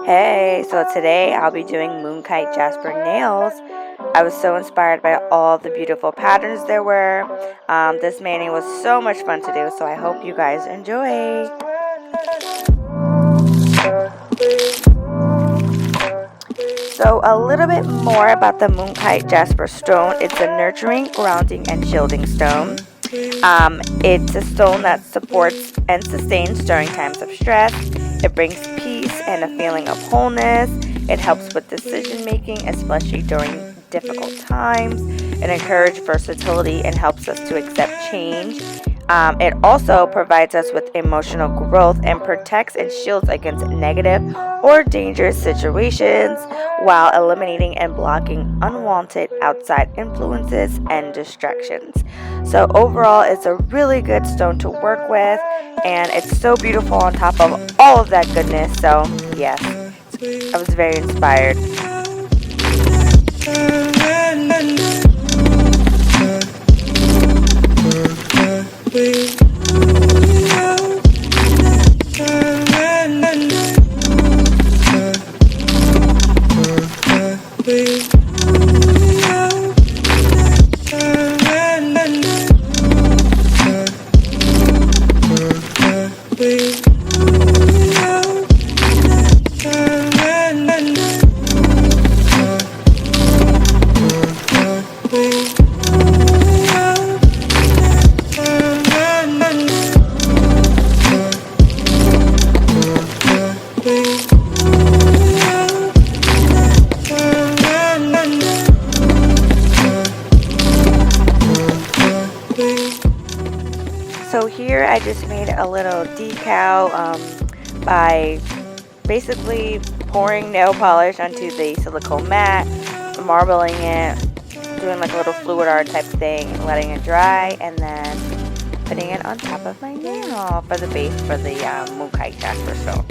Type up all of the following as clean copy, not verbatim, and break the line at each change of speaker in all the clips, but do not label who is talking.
Hey, so today I'll be doing Mookiat Jasper nails. I was so inspired by all the beautiful patterns there were. This mani was so much fun to do, so I hope you guys enjoy. So a little bit more about the Mookiat Jasper stone. It's a nurturing, grounding, and shielding stone. It's a stone that supports and sustains during times of stress. It brings peace and a feeling of wholeness. It helps with decision making, especially during difficult times. It encourages versatility and helps us to accept change. It also provides us with emotional growth and protects and shields against negative or dangerous situations while eliminating and blocking unwanted outside influences and distractions. So overall, it's a really good stone to work with, and it's so beautiful on top of all of that goodness. So yes, I was very inspired. So here I just made a little decal by basically pouring nail polish onto the silicone mat, marbling it, doing like a little fluid art type thing, letting it dry, and then putting it on top of my nail for the base for the Mookiat Jasper stone.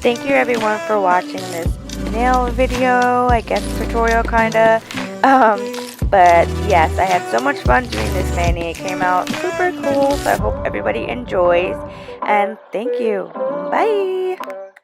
Thank you everyone for watching this nail video, I guess tutorial kinda. But yes, I had so much fun doing this mani. It came out super cool, so I hope everybody enjoys. And thank you. Bye!